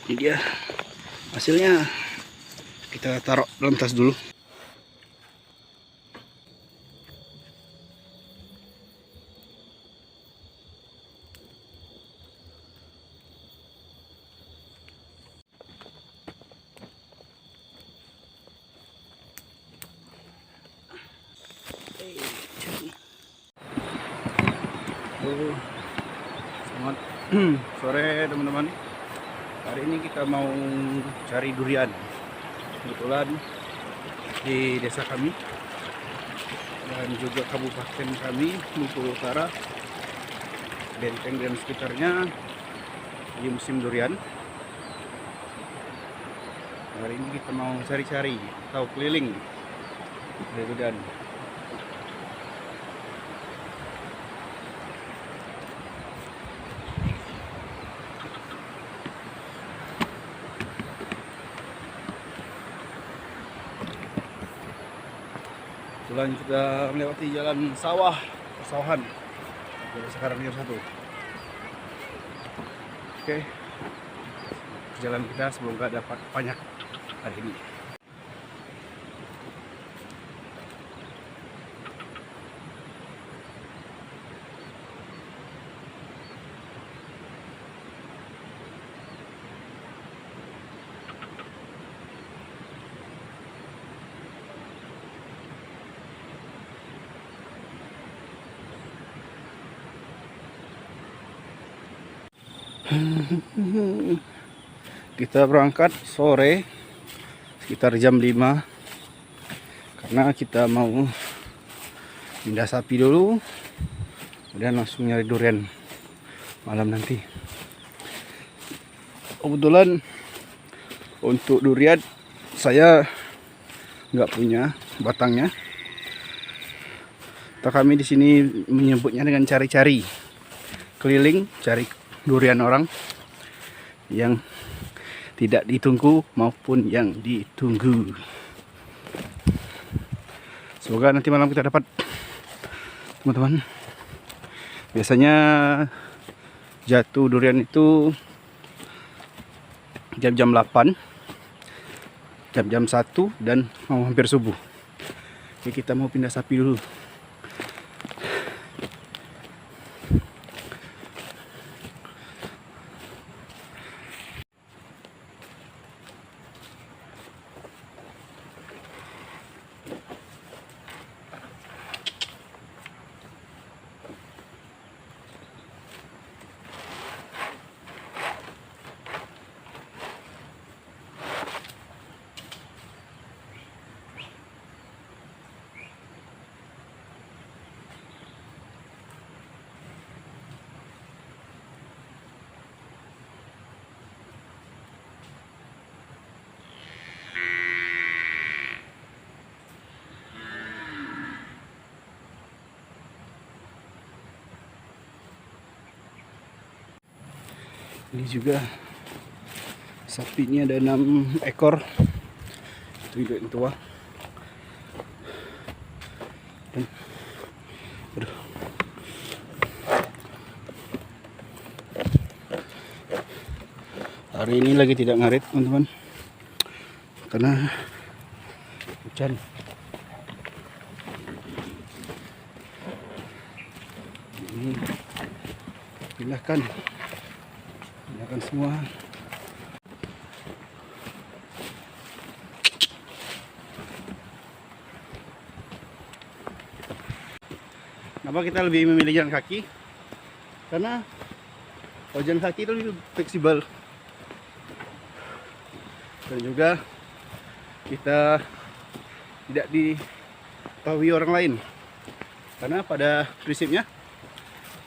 Ini dia hasilnya, kita taruh dalam tas dulu. Selamat sore teman-teman. Hari ini kita mau cari durian. Kebetulan di desa kami dan juga kabupaten kami, Bengkulu Utara, Benteng dan sekitarnya di musim durian. Hari ini kita mau cari-cari atau keliling dari durian. Kebetulan kita melewati jalan sawah, persawahan. Jadi sekarang jam 1. Oke, jalan kita semoga dapat banyak hari ini. Kita berangkat sore sekitar jam 5 karena kita mau pindah sapi dulu, kemudian langsung nyari durian malam nanti. Kebetulan untuk durian saya nggak punya batangnya, atau kami di sini menyebutnya dengan cari-cari, keliling cari durian orang yang tidak ditunggu maupun yang ditunggu. Semoga nanti malam kita dapat, teman-teman. Biasanya jatuh durian itu jam-jam 8, jam-jam 1 dan mau hampir subuh. Jadi kita mau pindah sapi dulu. Ini juga sapinya ada 6 ekor. Itu induk yang tua. Dan, aduh. Hari ini lagi tidak ngarit, teman-teman, karena hujan. Ini pindahkan semua. Kenapa kita lebih memilih jalan kaki? Karena kalau jalan kaki itu lebih fleksibel, dan juga kita tidak diketahui orang lain. Karena pada prinsipnya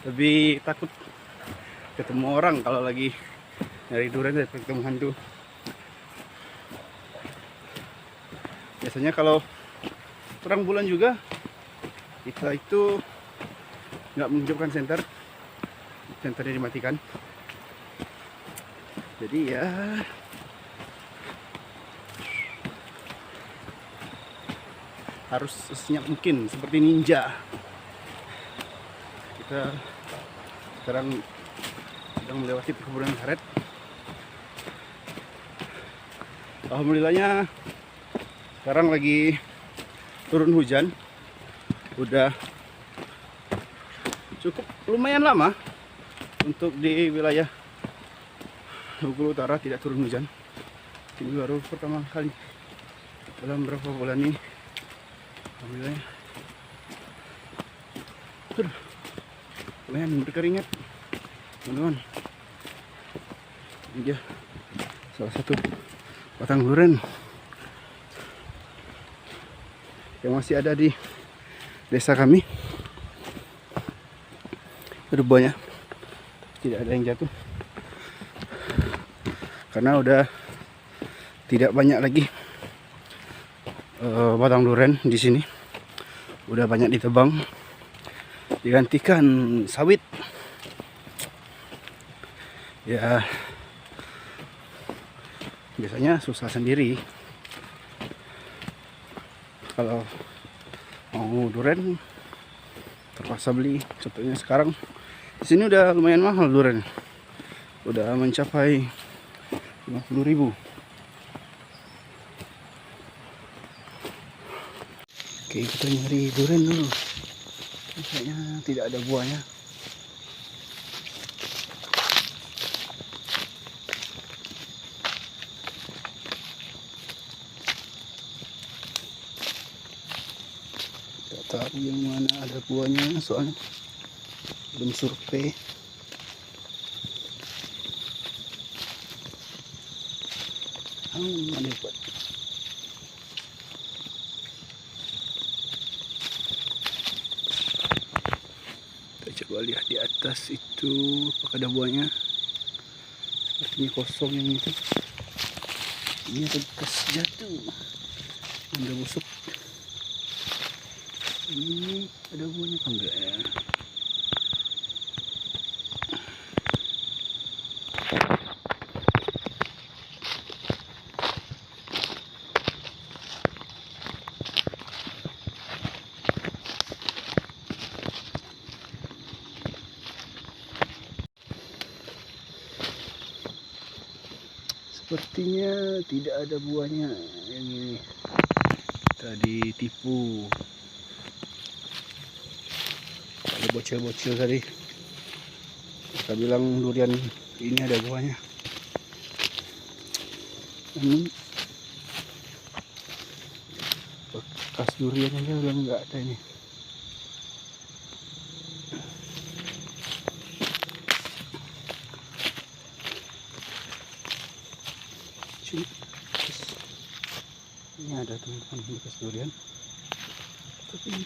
lebih takut ketemu orang kalau lagi nyari durian daripada ketemu hantu. Biasanya kalau terang bulan juga kita itu nggak menghidupkan senternya dimatikan. Jadi ya harus sesenyap mungkin, seperti ninja. Kita sekarang sedang melewati perkebunan karet. Alhamdulillahnya sekarang lagi turun hujan. Udah cukup lumayan lama untuk di wilayah Bengkulu Utara tidak turun hujan. Ini baru pertama kali dalam beberapa bulan ini. Alhamdulillah. Lumayan berkeringat, teman-teman. Ini dia salah satu batang durian yang masih ada di desa kami. Ada buahnya, tidak ada yang jatuh karena udah tidak banyak lagi batang durian di sini. Udah banyak ditebang, digantikan sawit. Ya, biasanya susah sendiri kalau mau durian, terpaksa beli. Contohnya sekarang di sini udah lumayan mahal durian, udah mencapai 50.000. Oke, kita nyari durian dulu. Kayaknya tidak ada buahnya. Tidak tahu yang mana ada buahnya, soalnya belum survei. Ada buat. Kita coba lihat di atas itu apakah ada buahnya. Sepertinya kosong yang itu. Ini ada bekas jatuh, udah busuk. Ini ada buahnya apa enggak ya? Sepertinya tidak ada buahnya. Yang ini tadi tipu, ada bocil-bocil tadi. Kita bilang durian ini ada buahnya. Ini bekas durian aja udah nggak ada ini. Ini ada teman-teman bekas durian, tapi ini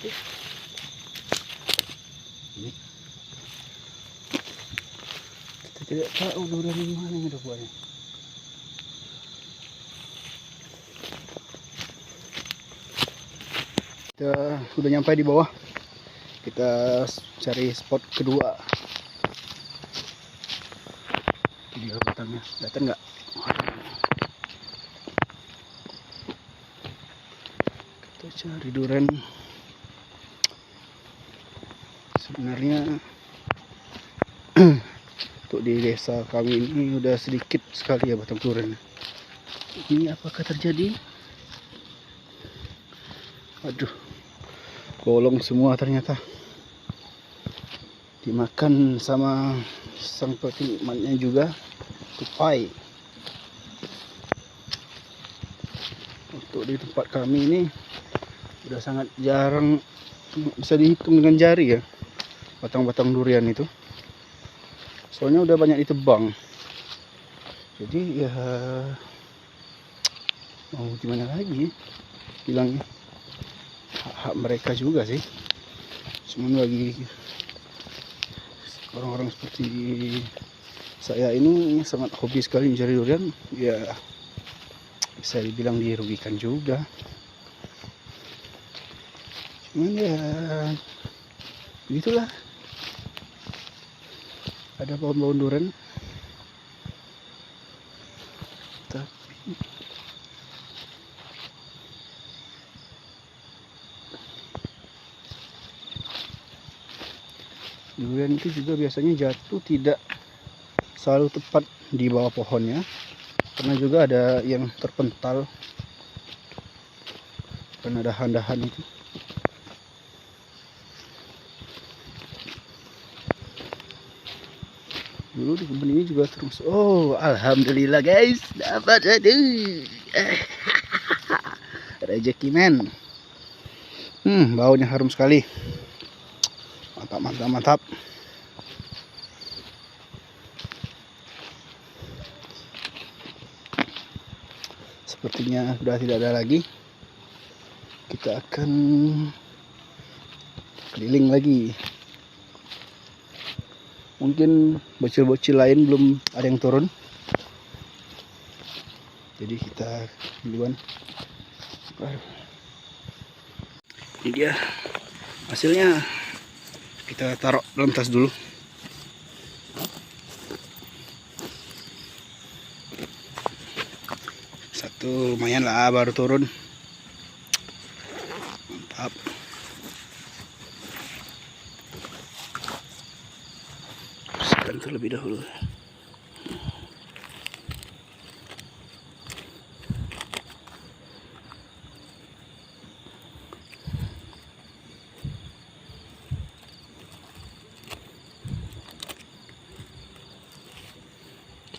kita tidak tahu durian yang mana yang ada buahnya. Kita sudah nyampe di bawah, kita cari spot kedua. Ini batangnya, datang nggak? Cari durian. Sebenarnya untuk di desa kami ini udah sedikit sekali ya batang durian. Ini apakah terjadi? Aduh, bolong semua ternyata. Dimakan sama sang penikmatnya juga, tupai. Untuk di tempat kami ini udah sangat jarang, bisa dihitung dengan jari ya batang-batang durian itu, soalnya udah banyak ditebang. Jadi ya mau gimana lagi bilangnya, hak mereka juga sih. Cuman bagi orang-orang seperti saya ini sangat hobi sekali mencari durian, ya bisa dibilang dirugikan juga. Cuman ya begitulah, ada pohon-pohon durian tapi durian itu juga biasanya jatuh tidak selalu tepat di bawah pohonnya, karena juga ada yang terpental karena dahan-dahan itu. Dulu di kebun ini juga terus. Oh, alhamdulillah guys, dapat satu. Rezeki men. Baunya harum sekali. Mantap, mantap, mantap. Sepertinya sudah tidak ada lagi. Kita akan keliling lagi. Mungkin bocil-bocil lain belum ada yang turun, jadi kita duluan. Ini dia hasilnya, kita taruh dalam tas dulu. Satu lumayan lah, baru turun. Mantap. Bersihkan terlebih dahulu.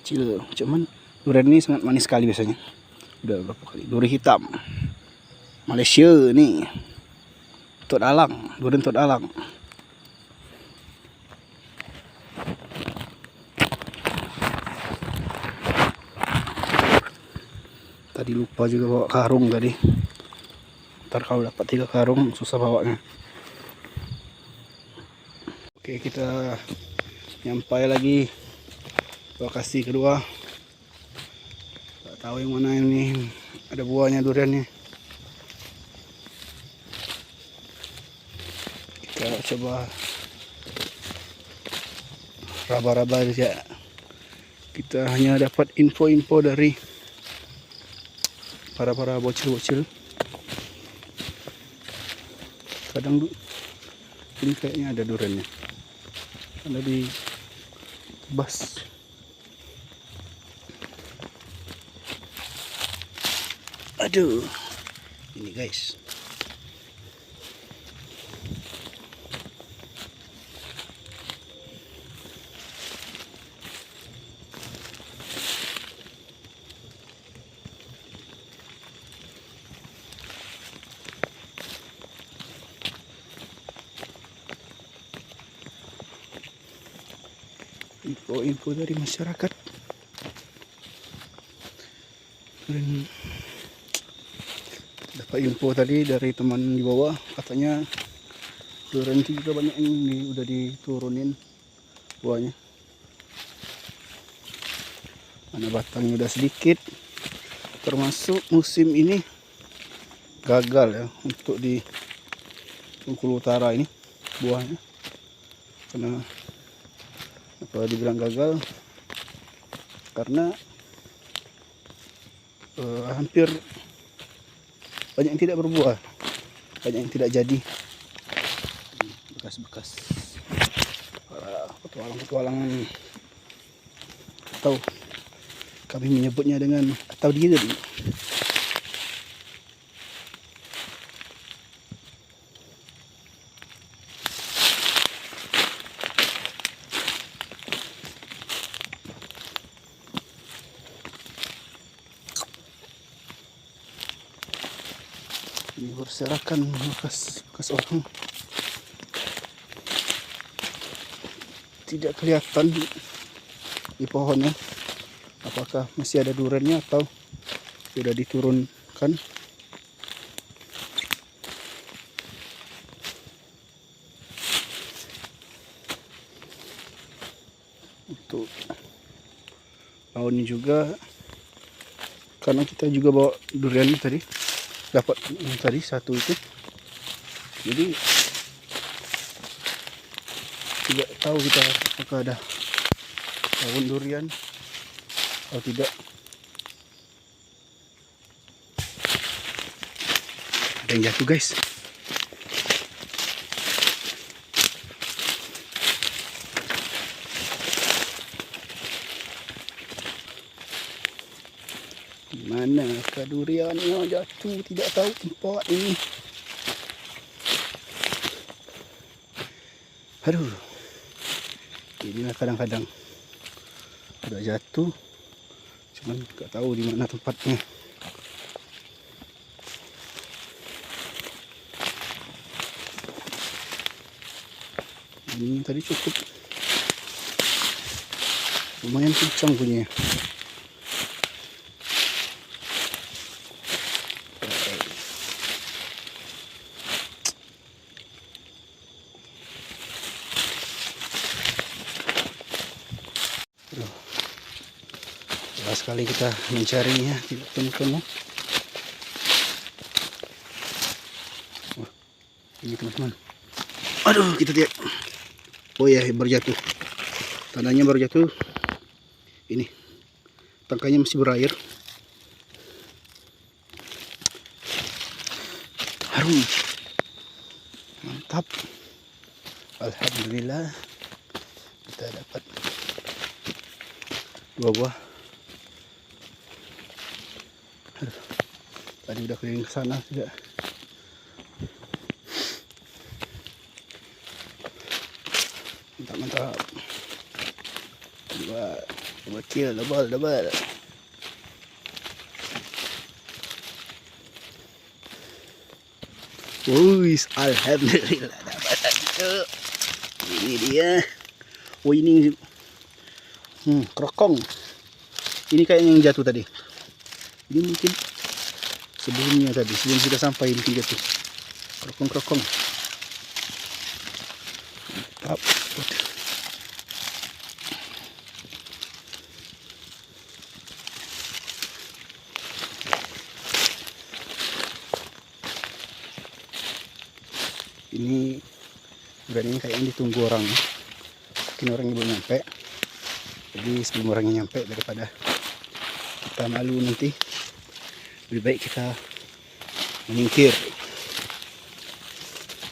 Kecil, cuman durian ini sangat manis sekali biasanya. Udah berapa kali duri hitam Malaysia nih, Tok Dalang, durian Tok Dalang. Tadi lupa juga bawa karung tadi. Ntar kalau dapat 3 karung susah bawanya. Oke, kita nyampai lagi lokasi kedua. Gak tahu yang mana ini ada buahnya duriannya. Kita coba raba-raba aja. Kita hanya dapat info-info dari para bocil-bocil. Kadang ini kayaknya ada duriannya, ada di bas. Aduh, ini guys. Info dari masyarakat. Dan dapat info tadi dari teman di bawah, katanya durian itu juga banyak yang udah diturunin buahnya. Mana batangnya udah sedikit, termasuk musim ini gagal ya untuk di Bengkulu Utara ini buahnya. Karena apa dibilang gagal? Karena hampir banyak yang tidak berbuah, banyak yang tidak jadi. Bekas-bekas para petualang-petualangan, atau kami menyebutnya dengan atau diri. Ini berserakan bekas orang, tidak kelihatan di pohonnya apakah masih ada duriannya atau sudah diturunkan. Untuk daunnya juga, karena kita juga bawa durian tadi, dapat tadi satu itu, jadi tidak tahu kita apakah ada daun durian atau tidak. Ada yang jatuh guys. Mana duriannya jatuh, tidak tahu tempat ini. Aduh, inilah kadang-kadang udah jatuh, cuman nggak tahu di mana tempatnya. Ini tadi cukup lumayan kencang bunyinya. Lama sekali kita mencarinya, tidak ketemu. Wah, ini teman-teman. Aduh, kita lihat. Oh ya, baru jatuh. Tandanya baru jatuh. Ini tangkainya masih berair. Harum, mantap. Alhamdulillah kita dapat 2 buah. Aduh, tadi udah keliling ke sana juga. Mantap. Dua kill, double. Wuih, alhamdulillah dapat satu. Ini dia. Oh ini kerokong. Ini kayaknya yang jatuh tadi. Ini mungkin sebelumnya tadi, sebelum kita sampai mungkin jatuh. Kerokong. Mantap. Ini durian ini kayaknya ditunggu orang, mungkin orangnya belum nyampe. Jadi sebelum orangnya nyampe, daripada kita malu nanti, lebih baik kita menyingkir.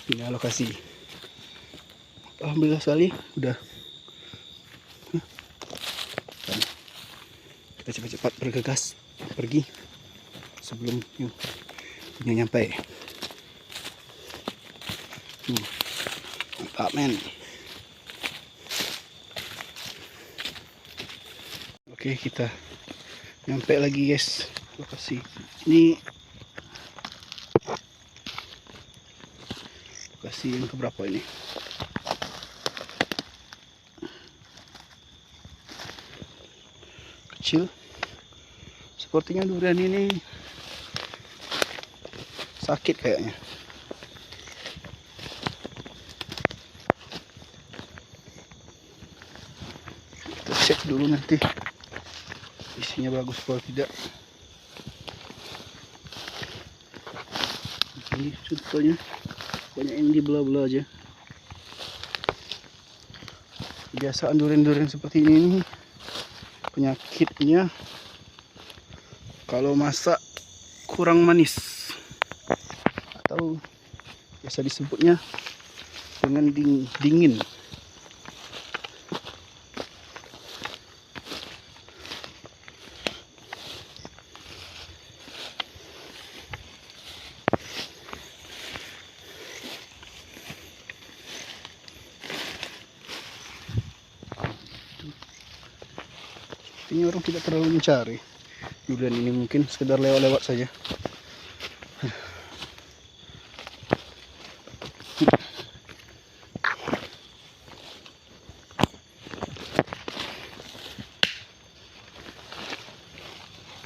Ini lokasi. Alhamdulillah sekali udah. Kita cepat-cepat bergegas pergi sebelum punya nyampe. Mantap men. Oke, kita nyampe lagi guys lokasi. Ini lokasi yang keberapa ini? Kecil. Sepertinya durian ini sakit kayaknya. Cek dulu nanti isinya bagus atau tidak. Ini contohnya banyak yang dibelah-belah aja. Kebiasaan durian-durian seperti ini penyakitnya kalau masak kurang manis, atau biasa disebutnya dengan dingin. Ini orang tidak terlalu mencari durian ini, mungkin sekedar lewat-lewat saja.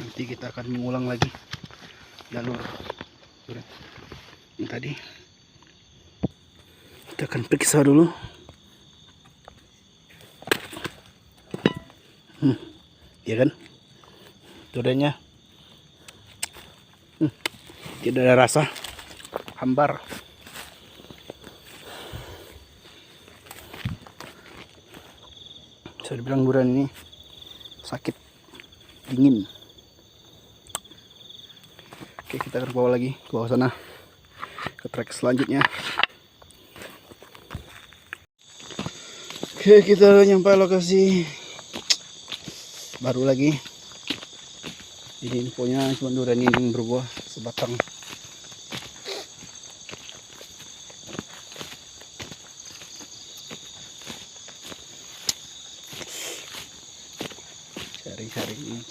Nanti kita akan mengulang lagi jalur durian yang tadi. Kita akan periksa dulu. Ya kan, duriannya tidak ada rasa, hambar. Saya bilang durian ini sakit, dingin. Oke, kita akan bawa lagi ke bawah sana, ke trek selanjutnya. Oke, kita udah nyampe lokasi baru lagi. Ini infonya cuma durian ini berbuah sebatang.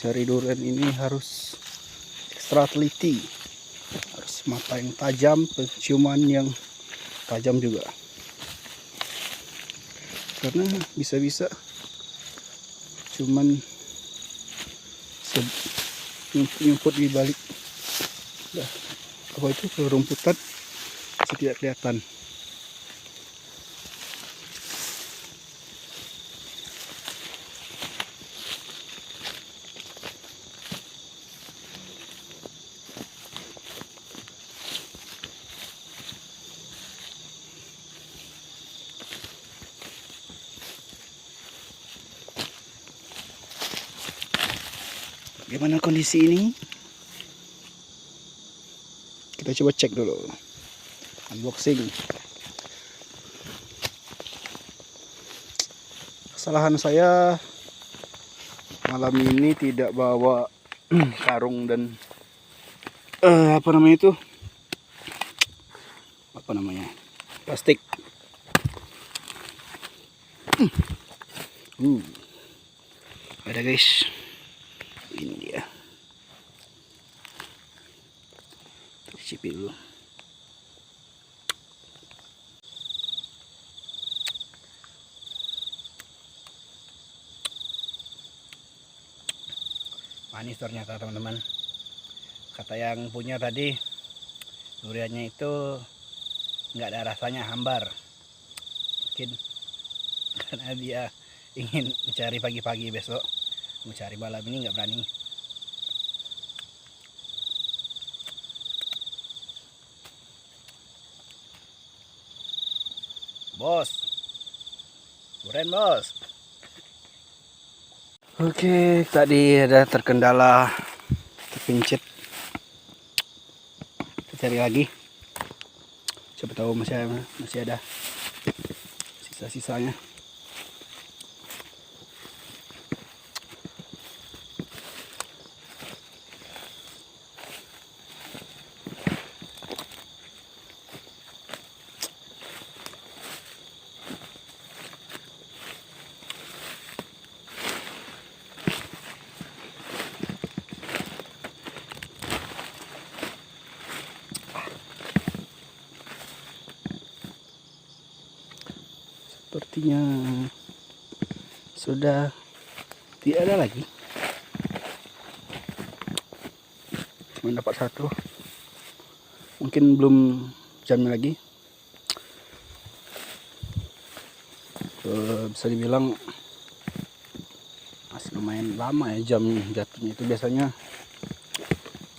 Cari durian ini harus ekstra teliti, harus mata yang tajam, penciuman yang tajam juga, karena bisa-bisa cuman nyumput di balik apa itu rumputan, tidak kelihatan. Bagaimana kondisi ini? Kita coba cek dulu. Unboxing. Kesalahan saya malam ini tidak bawa karung dan apa namanya itu? Apa namanya? Plastik. Ada guys. Ini dia. Cicip dulu. Manis ternyata teman-teman. Kata yang punya tadi, duriannya itu nggak ada rasanya, hambar. Mungkin karena dia ingin mencari pagi-pagi besok, mencari malam ini nggak berani. Bos, durian bos. Oke, tadi ada terkendala terpincit. Kita cari lagi. Siapa tahu masih ada sisa-sisanya. Sepertinya sudah tidak ada lagi, cuma dapat satu, mungkin belum jamnya lagi. Bisa dibilang masih lumayan lama ya jam jatuhnya, itu biasanya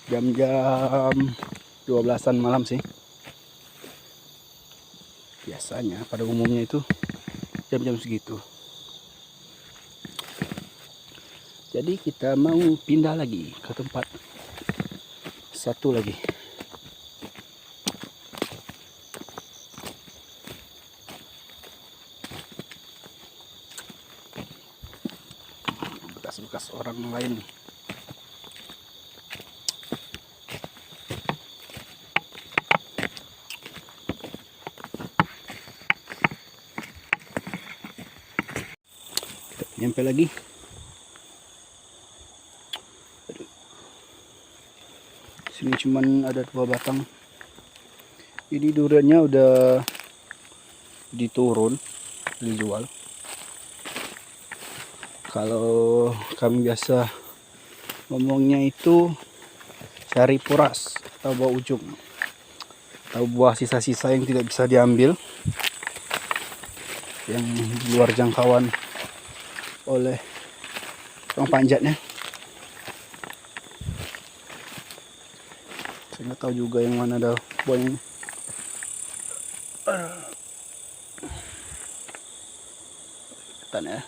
jam-jam 12-an malam sih biasanya, pada umumnya itu jam-jam segitu. Jadi kita mau pindah lagi ke tempat satu lagi. Bekas-bekas orang lain. Kita nyampe lagi. Sini cuman ada 2 batang. Ini duriannya udah diturun, dijual. Kalau kami biasa ngomongnya itu cari puras atau buah ujung, atau buah sisa-sisa yang tidak bisa diambil, yang di luar jangkauan oleh tukang panjatnya. Saya nggak tahu juga yang mana ada buahnya. Kelihatan ya.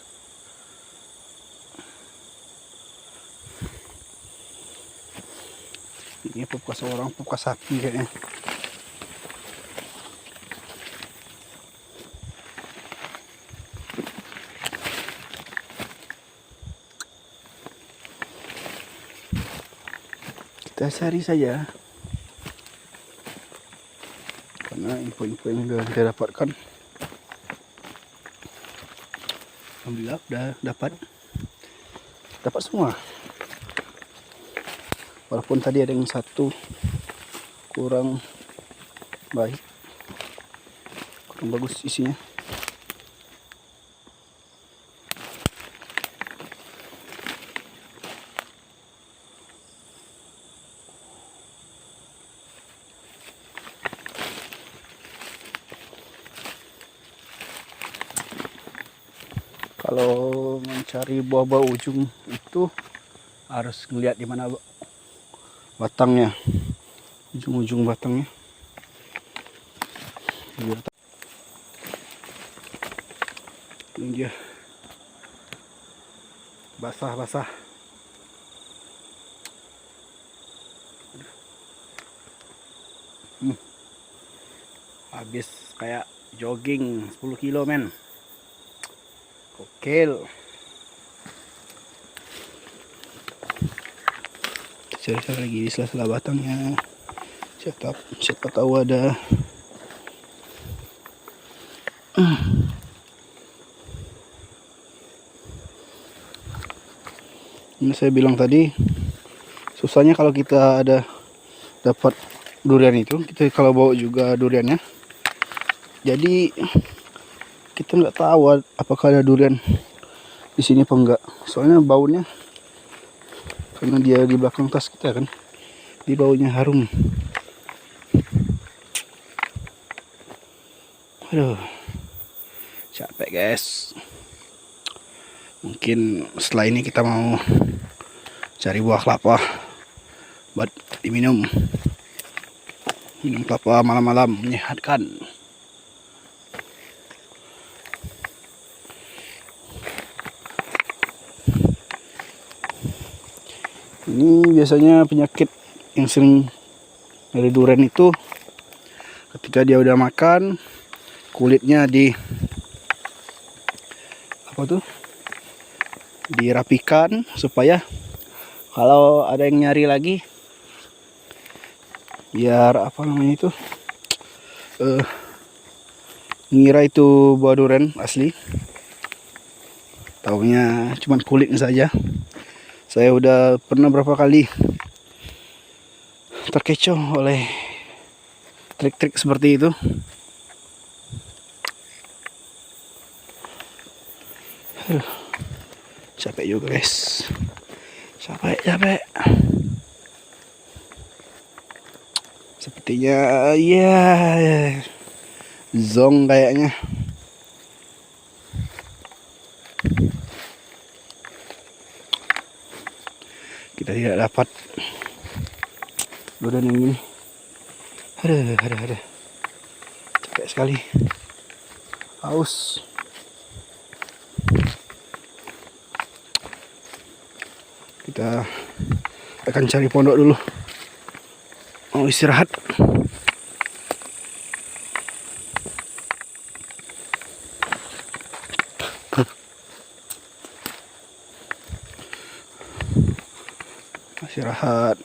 Ini pukas orang, pukas sapi kayaknya. Kita cari saja, karena info-info yang sudah kita dapatkan, alhamdulillah udah dapat semua. Walaupun tadi ada yang satu kurang baik, kurang bagus isinya. Kalau mencari buah-buah ujung itu harus ngeliat di mana batangnya, ujung-ujung batangnya. Ini dia, basah-basah. Habis kayak jogging 10 kilo men. Gokil. Cari lagi di sela-sela batangnya. Siapa tahu ada. Ini saya bilang tadi, susahnya kalau kita dapat durian itu, kita kalau bawa juga duriannya. Jadi kita nggak tahu apakah ada durian di sini apa enggak. Soalnya baunya, karena dia di belakang tas kita kan, di baunya harum. Aduh, capek guys. Mungkin setelah ini kita mau cari buah kelapa buat diminum. Minum kelapa malam-malam menyehatkan. Ini biasanya penyakit yang sering dari durian itu, ketika dia udah makan, kulitnya dirapikan supaya kalau ada yang nyari lagi, biar ngira itu buah durian asli, taunya cuman kulitnya saja. Saya udah pernah berapa kali terkecoh oleh trik-trik seperti itu. Capek juga guys, capek. Sepertinya ya zong kayaknya. Kita tidak dapat durian yang ini. Ada. Capek sekali. Haus. Kita akan cari pondok dulu. Mau istirahat. Istirahat.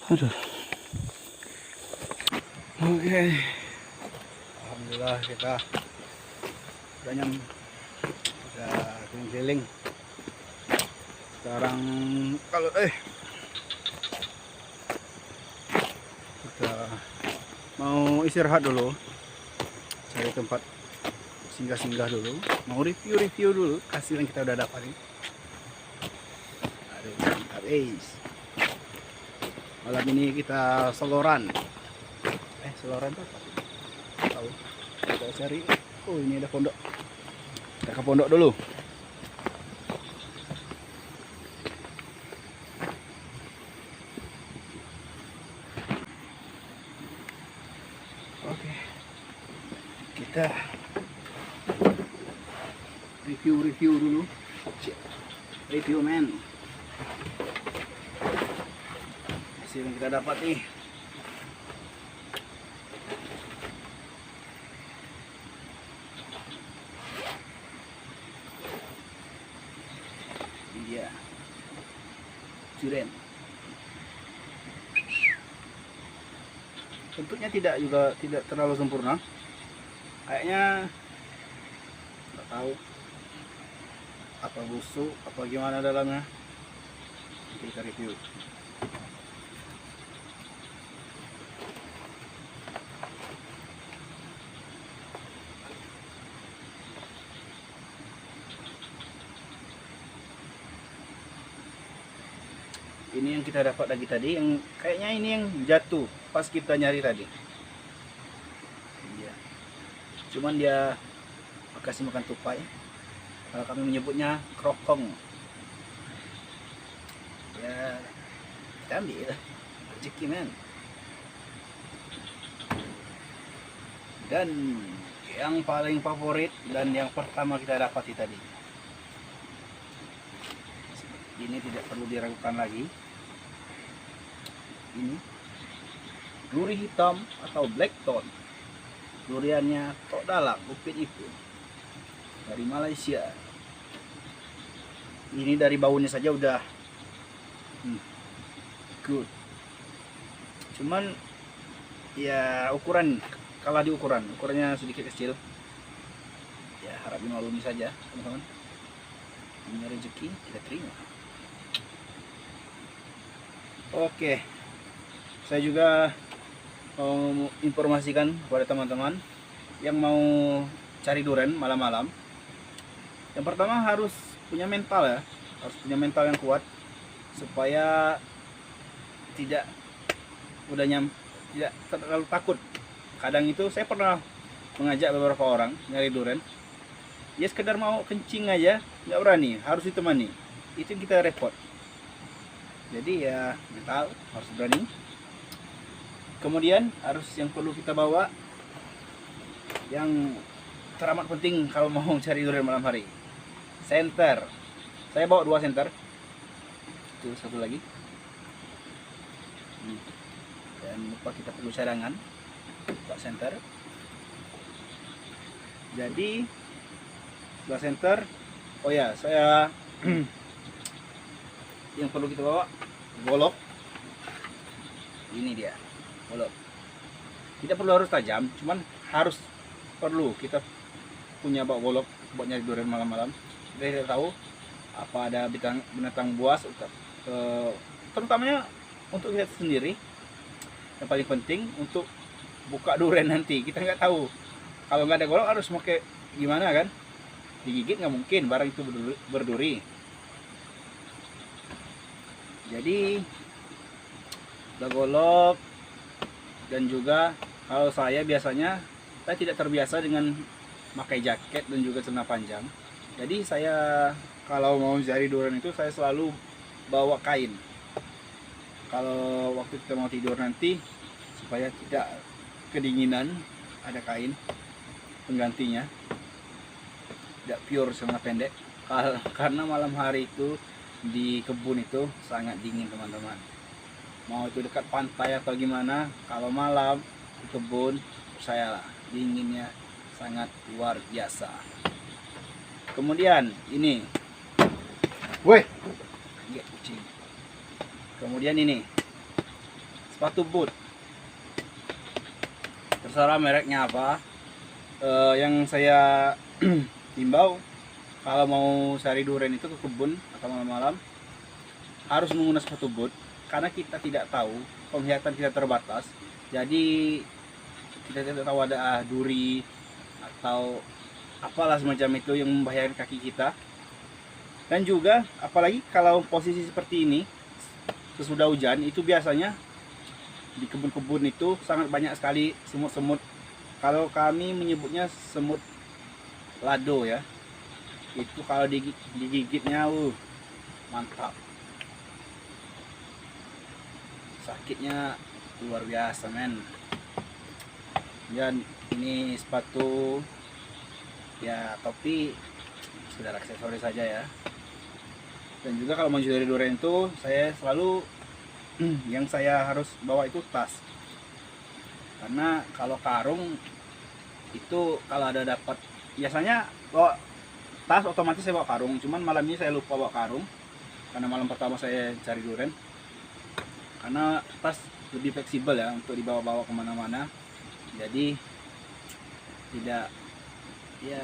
Aduh. Oke. Alhamdulillah kita udah keliling. Sekarang kalau kita mau istirahat dulu, cari tempat singgah-singgah dulu, mau review dulu hasil yang kita udah dapat ini. Malam ini kita seloran. Seloran tuh apa? Tahu. Kita cari. Oh, ini ada pondok. Kita ke pondok dulu. Oke. Kita review dulu. Review men. Hasil yang kita dapat nih. Ini dia durian. bentuknya tidak terlalu sempurna. Kayaknya nggak tahu apa busuk apa gimana dalamnya. Nanti kita review. Ini yang kita dapat lagi tadi, yang kayaknya ini yang jatuh pas kita nyari tadi. Iya. Cuman dia kasih makan tupai. Kalau kami menyebutnya krokong. Ya, kita ambil rezeki men. Dan yang paling favorit dan yang pertama kita dapati tadi. Ini tidak perlu diragukan lagi. Ini duri hitam atau blackthorn. Duriannya tok dalak, Upin Ipin dari Malaysia. Ini dari baunya saja udah good. Cuman ya kalah di ukurannya sedikit kecil. Ya harap dimaklumi saja teman-teman. Ini rezeki kita terima. Oke, saya juga mau informasikan kepada teman-teman yang mau cari durian malam-malam. Yang pertama harus punya mental ya, harus punya mental yang kuat supaya tidak terlalu takut. Kadang itu saya pernah mengajak beberapa orang nyari durian, dia sekedar mau kencing aja nggak berani, harus ditemani. Itu yang kita repot. Jadi ya mental harus berani. Kemudian yang perlu kita bawa yang teramat penting kalau mau cari durian malam hari, senter. Saya bawa 2 senter. Itu satu lagi. Dan lupa kita perlu cadangan buat senter. Jadi 2 senter. Oh ya, saya yang perlu kita bawa golok. Ini dia golok. Tidak perlu harus tajam, cuman perlu kita punya bawa golok buat nyari durian malam-malam. Kita tidak tahu apa ada binatang buas, terutamanya untuk kita sendiri. Yang paling penting untuk buka durian nanti, kita nggak tahu. Kalau nggak ada golok harus pakai gimana kan? Digigit nggak mungkin, barang itu berduri. Jadi udah golok, dan juga kalau saya biasanya saya tidak terbiasa dengan pakai jaket dan juga celana panjang. Jadi saya kalau mau cari durian itu saya selalu bawa kain. Kalau waktu kita mau tidur nanti supaya tidak kedinginan, ada kain penggantinya. Tidak pure celana pendek. Karena malam hari itu di kebun itu sangat dingin teman-teman. Mau itu dekat pantai atau gimana, kalau malam di kebun, percayalah dinginnya sangat luar biasa. Kemudian ini, kucing. Kemudian ini sepatu boot. Terserah mereknya apa. Yang saya himbau, kalau mau cari durian itu ke kebun atau malam-malam harus menggunakan sepatu boot, karena kita tidak tahu, penglihatan kita terbatas. Jadi kita tidak tahu ada duri atau apalah semacam itu yang membahayakan kaki kita. Dan juga apalagi kalau posisi seperti ini sesudah hujan, itu biasanya di kebun-kebun itu sangat banyak sekali semut-semut. Kalau kami menyebutnya semut lado ya. Itu kalau digigitnya mantap, sakitnya luar biasa men. Dan ini sepatu ya, topi sekedar aksesoris saja ya. Dan juga kalau mau cari durian itu saya selalu yang saya harus bawa itu tas, karena kalau karung itu kalau ada dapat, biasanya bawa tas otomatis saya bawa karung. Cuman malam ini saya lupa bawa karung karena malam pertama saya cari durian. Karena pas lebih fleksibel ya untuk dibawa-bawa kemana-mana. Jadi tidak ya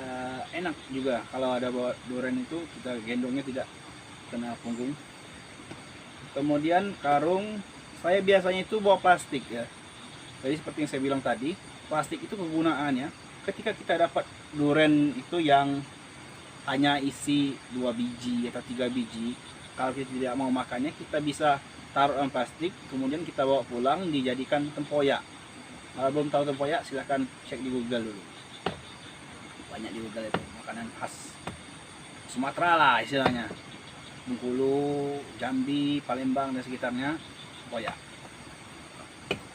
enak juga kalau ada bawa durian itu, kita gendongnya tidak kena punggung. Kemudian karung, saya biasanya itu bawa plastik ya. Jadi seperti yang saya bilang tadi, plastik itu kegunaannya ketika kita dapat durian itu yang hanya isi 2 biji atau 3 biji, kalau kita tidak mau makannya, kita bisa taruh dalam plastik, kemudian kita bawa pulang dijadikan tempoyak. Kalau belum tahu tempoyak, silahkan cek di Google dulu. Banyak di Google itu, makanan khas Sumatera lah istilahnya. Bengkulu, Jambi, Palembang dan sekitarnya, tempoyak.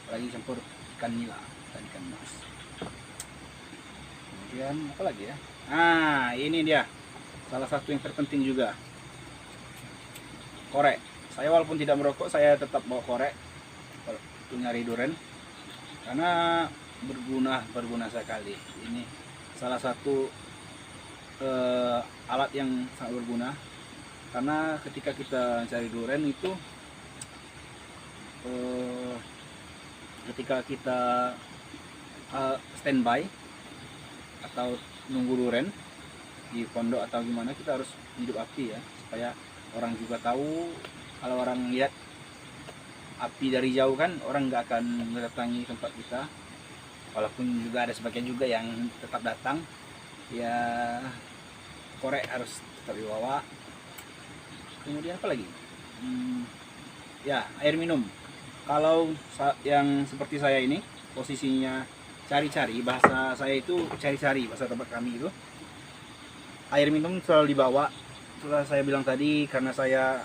Apalagi campur ikan nila dan ikan mas. Kemudian apa lagi ya? Nah, ini dia salah satu yang terpenting juga, korek. Saya walaupun tidak merokok, saya tetap bawa korek untuk nyari durian karena berguna sekali. Ini salah satu alat yang sangat berguna, karena ketika kita cari durian itu ketika kita standby atau nunggu durian di pondok atau gimana, kita harus hidup api ya, supaya orang juga tahu. Kalau orang lihat api dari jauh kan, orang nggak akan mendatangi tempat kita. Walaupun juga ada sebagian juga yang tetap datang ya, korek harus tetap dibawa. Kemudian apa lagi? Ya, air minum. Kalau yang seperti saya ini posisinya cari-cari, bahasa saya itu cari-cari, bahasa tempat kami itu, air minum selalu dibawa. Setelah saya bilang tadi, karena saya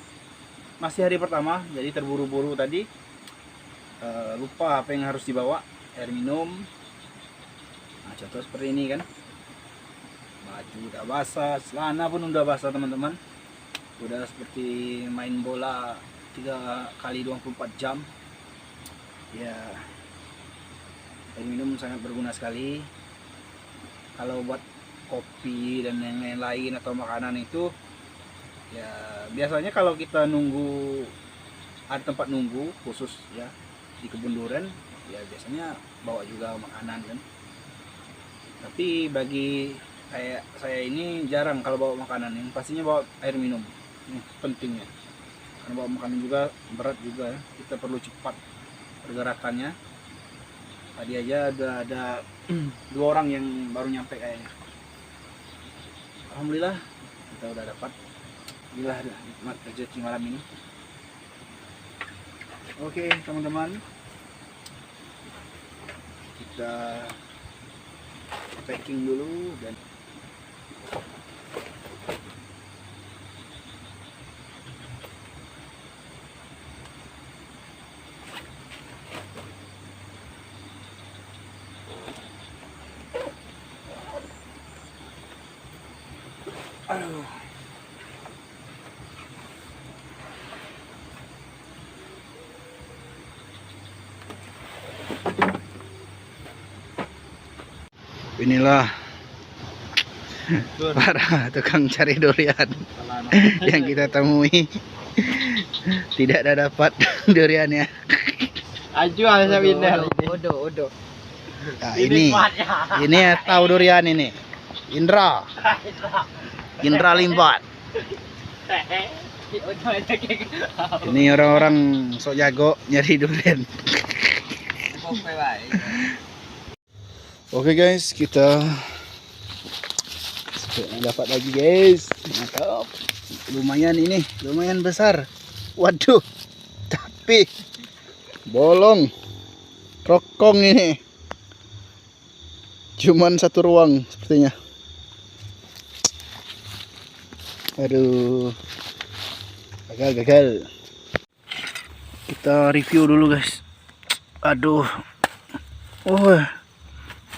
masih hari pertama, jadi terburu-buru tadi, lupa apa yang harus dibawa. Air minum, nah contoh seperti ini kan, baju udah basah, celana pun udah basah teman-teman, udah seperti main bola 3 kali 24 jam ya. Air minum sangat berguna sekali. Kalau buat kopi dan yang lain-lain atau makanan itu ya, biasanya kalau kita nunggu, ada tempat nunggu khusus ya di kebun durian ya, biasanya bawa juga makanan kan. Tapi bagi kayak saya ini jarang kalau bawa makanan, yang pastinya bawa air minum. Ini pentingnya, karena bawa makanan juga berat juga ya, kita perlu cepat pergerakannya. Tadi aja udah ada 2 orang yang baru nyampe kayaknya. Alhamdulillah kita udah dapat. Inilah nikmat rezeki malam ini. Oke teman-teman, kita packing dulu dan aduh. Inilah para tukang cari durian yang kita temui. Tidak ada dapat duriannya. Aju bisa pindah. Odo. Nah, ini tahu durian ini. Indra Limbat. Ini orang-orang sok jago nyari durian. Oke guys, kita dapat lagi guys. Mantap. Lumayan ini, lumayan besar. Waduh, tapi bolong, rokong ini. Cuman satu ruang sepertinya. Aduh, gagal. Kita review dulu guys. Aduh, oh,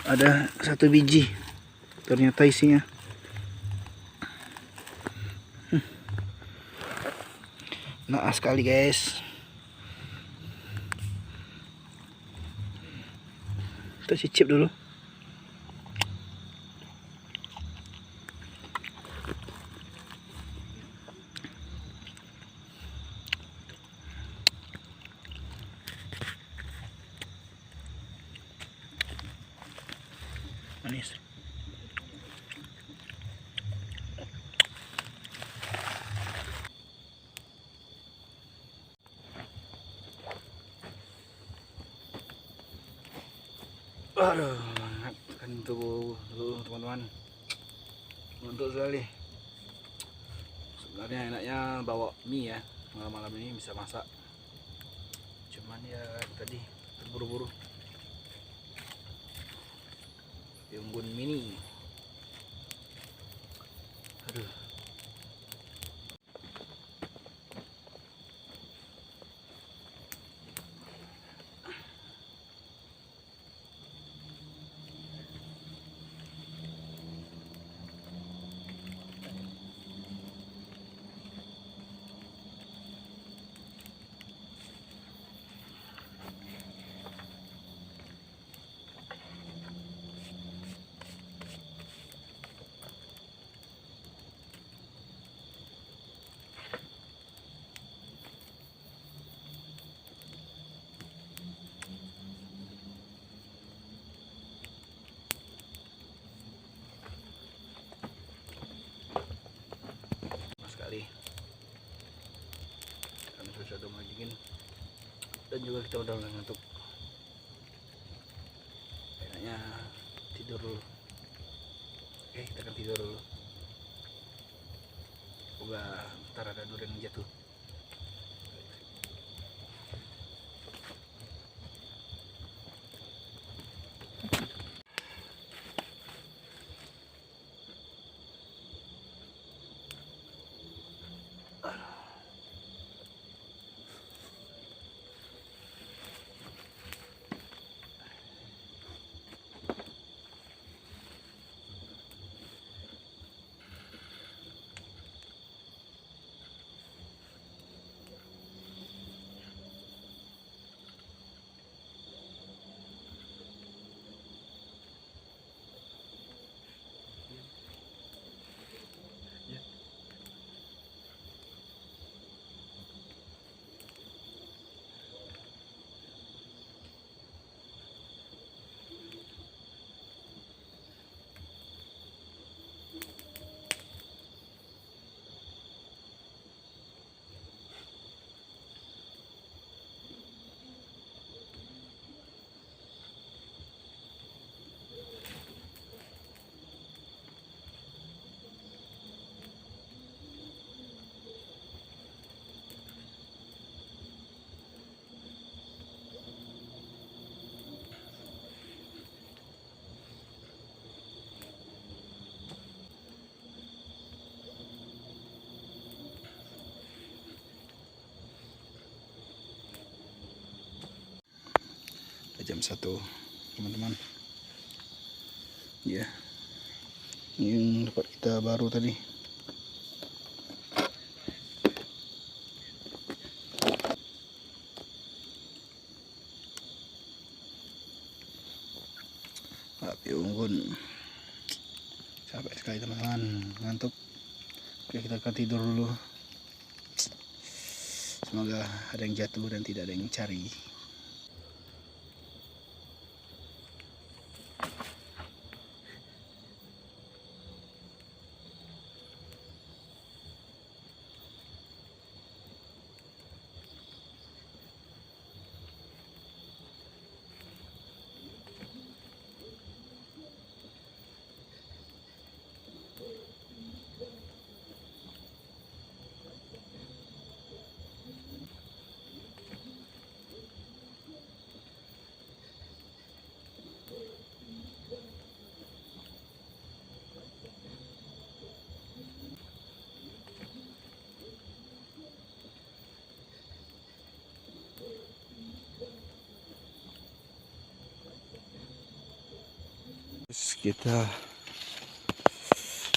ada 1 biji. Ternyata isinya. Naas sekali guys. Kita cicip dulu. Manis. Aduh, hangat kan tuh teman-teman. Untuk sekali. Sebenarnya enaknya bawa mie ya. Malam-malam ini bisa masak. Cuman ya tadi terburu-buru. Unggun mini. Aduh. Sekali karena cuaca udah mulai dingin dan juga kita udah mulai ngantuk, enaknya tidur dulu. Oke, kita akan tidur dulu. Semoga ntar ada durian yang jatuh. Jam 1 teman-teman ya, ini yang dapat kita baru tadi. Api unggun capek sekali teman-teman, ngantuk. Oke, kita akan tidur dulu. Semoga ada yang jatuh dan tidak ada yang cari. Kita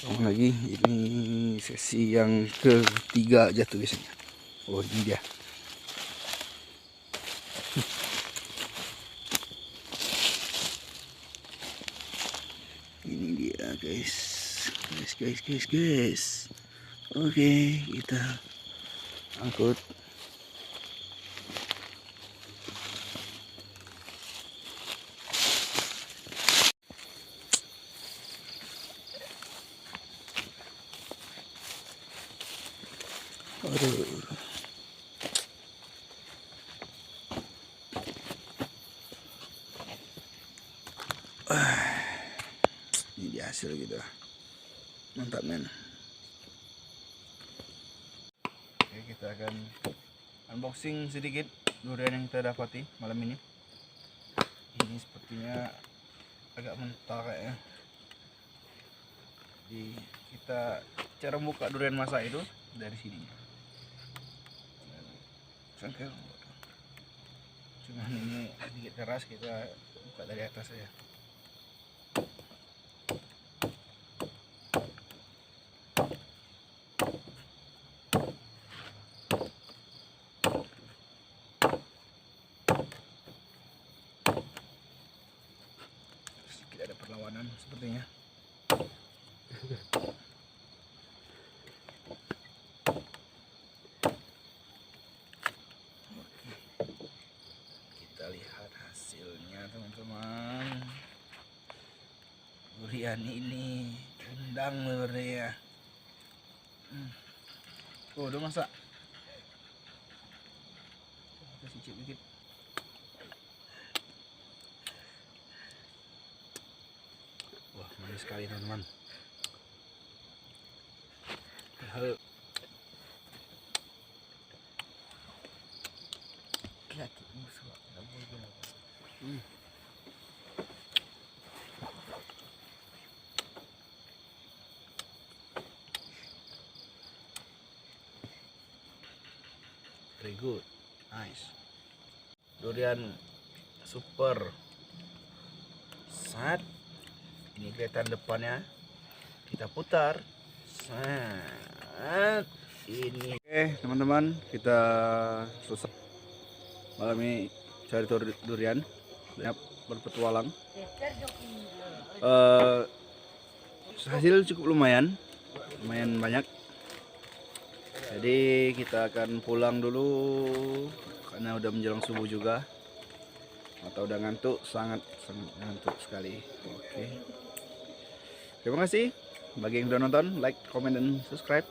bangun lagi. Ini sesi yang ketiga jatuh biasanya. Oh, ini dia. Ini dia guys. Guys. Oke, kita angkut. Ini dia hasil gitu. Mantap men. Oke, kita akan unboxing sedikit durian yang kita dapati malam ini. Ini sepertinya agak mentah kayaknya. Jadi kita cara buka durian masak itu dari sini. Sangkel. Cuman ini sedikit keras, kita buka dari atas saja. Sedikit ada perlawanan sepertinya. Kita lihat hasilnya teman-teman. Durian ini undang sebenarnya. Oh, udah masak. Kita cicip dikit. Wah, manis sekali teman-teman. Halo. Very good, nice. Durian super. Saat ini kelihatan depannya, kita putar. Saat ini. Oke teman-teman, kita selesai malam ini cari durian, berpetualang. Hasil cukup lumayan banyak. Jadi kita akan pulang dulu karena udah menjelang subuh juga. Atau udah ngantuk, sangat ngantuk sekali. Oke. Terima kasih bagi yang udah nonton, like, comment, dan subscribe.